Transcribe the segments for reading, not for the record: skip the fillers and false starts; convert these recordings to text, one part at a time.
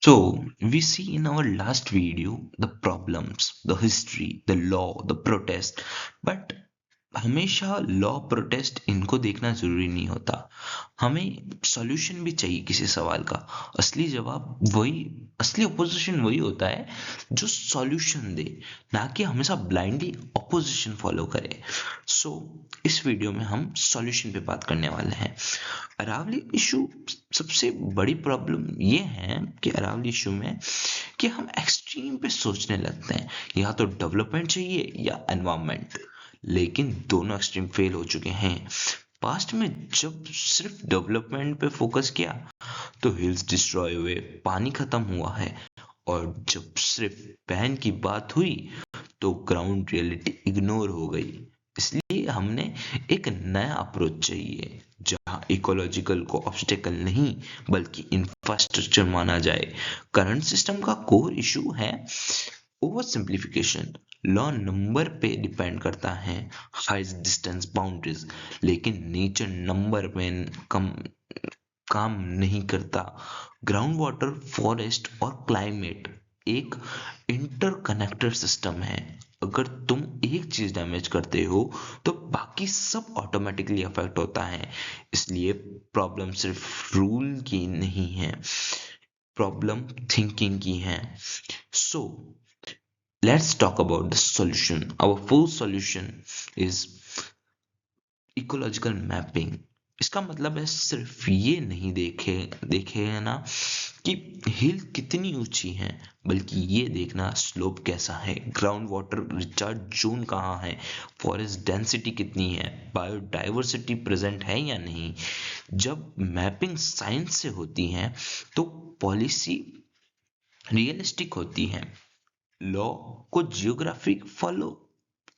So, we see in our last video the problems, the history, the law, the protest, but हमेशा law protest इनको देखना जरूरी नहीं होता। हमें सॉल्यूशन भी चाहिए किसी सवाल का। असली जवाब वही, असली अपोजिशन वही होता है जो सॉल्यूशन दे, ना कि हमेशा ब्लाइंडली अपोजिशन फॉलो करे। सो इस वीडियो में हम सॉल्यूशन पे बात करने वाले हैं। अरावली इशू, सबसे बड़ी प्रॉब्लम ये है कि अरावली इशू में कि हम एक्सट्रीम पे सोचने लगते हैं, या तो डेवलपमेंट चाहिए या एनवायरनमेंट, लेकिन दोनों एक्सट्रीम फेल हो चुके हैं। पास्ट में जब सिर्फ डेवलपमेंट पे फोकस किया तो हिल्स डिस्ट्रॉय हुए, पानी खत्म हुआ है, और जब सिर्फ बैन की बात हुई तो ग्राउंड रियलिटी इग्नोर हो गई। इसलिए हमने एक नया अप्रोच चाहिए जहां इकोलॉजिकल को ऑब्स्टेकल नहीं बल्कि इंफ्रास्ट्रक्चर माना जाए। करंट सिस्टम का कोर इशू है ओवर सिंप्लीफिकेशन। लॉ नंबर पे डिपेंड करता है, हाइस्ट डिस्टेंस बाउंड्रीज, लेकिन नेचर नंबर में काम नहीं करता। ग्राउंड वाटर, फॉरेस्ट और क्लाइमेट एक इंटरकनेक्टेड सिस्टम है। अगर तुम एक चीज डैमेज करते हो तो बाकी सब ऑटोमेटिकली अफेक्ट होता है। इसलिए प्रॉब्लम सिर्फ रूल की नहीं है, प्रॉब्लम थिंकिंग की है। सो let's talk about the solution. Our first solution is ecological mapping. इसका मतलब है सिर्फ ये नहीं देखे है ना कि हिल कितनी ऊंची है, बल्कि ये देखना स्लोप कैसा है, ग्राउंड वाटर रिचार्ज जोन कहाँ है, फॉरेस्ट डेंसिटी कितनी है, बायोडाइवर्सिटी प्रेजेंट है या नहीं। जब मैपिंग साइंस से होती है तो पॉलिसी रियलिस्टिक होती है। लॉ को जियोग्राफी फॉलो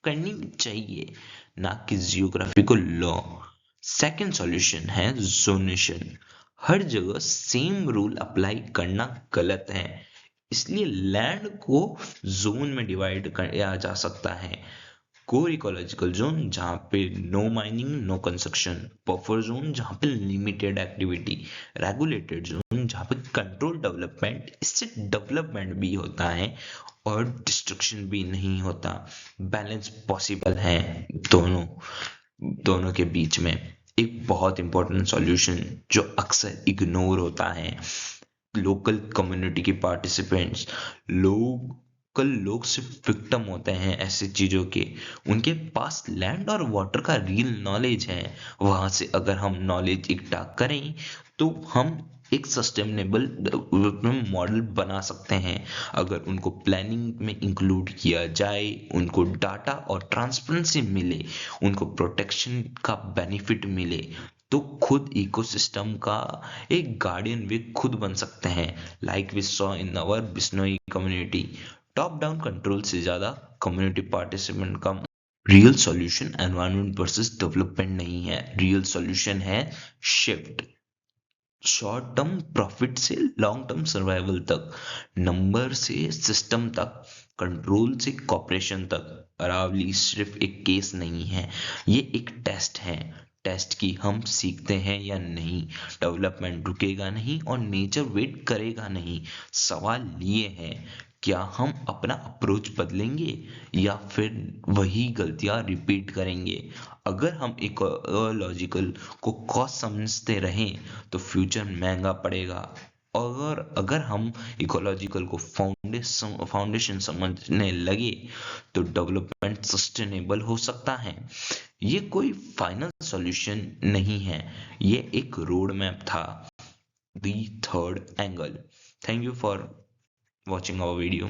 करनी चाहिए, ना कि जियोग्राफी को लॉ। सेकंड सॉल्यूशन है जोनेशन। हर जगह सेम रूल अप्लाई करना गलत है, इसलिए लैंड को जोन में डिवाइड किया जा सकता है। कोर इकोलॉजिकल जोन जहाँ पे no mining, no construction, buffer zone जहाँ पे लिमिटेड एक्टिविटी, रेगुलेटेड जोन जहाँ पे कंट्रोल डेवलपमेंट, इससे डेवलपमेंट भी होता है और डिस्ट्रक्शन भी नहीं होता। बैलेंस पॉसिबल है दोनों दोनों के बीच में। एक बहुत इंपॉर्टेंट सॉल्यूशन जो अक्सर इग्नोर होता है, लोकल कम्युनिटी के पार्टिसिपेंट्स। लोग सिर्फ विक्टिम होते हैं ऐसे चीजों के, उनके पास लैंड और वाटर का रियल नॉलेज है। वहां से अगर हम नॉलेज इकट्ठा करें तो हम एक सस्टेनेबल डेवलपमेंट मॉडल बना सकते हैं। अगर उनको प्लानिंग में इंक्लूड किया जाए, उनको डाटा और ट्रांसपेरेंसी मिले, उनको प्रोटेक्शन का बेनिफिट मिले, तो खुद इकोसिस्टम का एक गार्डियन वे खुद बन सकते हैं। Like we saw in our Bishnoi community. Top down control से ज्यादा कम्युनिटी पार्टिसिपेंट का real solution environment versus development नहीं है। रियल सॉल्यूशन है शिफ्ट, शॉर्ट टर्म प्रॉफिट से लॉन्ग टर्म सर्वाइवल तक, नंबर से सिस्टम तक, कंट्रोल से कॉपरेशन तक। अरावली सिर्फ एक केस नहीं है, ये एक टेस्ट है। टेस्ट की हम सीखते हैं या नहीं, डेवलपमेंट रुकेगा नहीं और नेचर वेट करेगा नहीं। सवाल ये है, क्या हम अपना अप्रोच बदलेंगे या फिर वही गलतियां रिपीट करेंगे। अगर हम इकोलॉजिकल को कॉस्ट समझते रहें तो फ्यूचर महंगा पड़ेगा, और अगर हम इकोलॉजिकल को फाउंडेशन समझने लगे तो डेवलपमेंट सस्टेनेबल हो सकता है। ये कोई फाइनल सॉल्यूशन नहीं है, ये एक रोड मैप था। The third angle. Thank you for watching our video.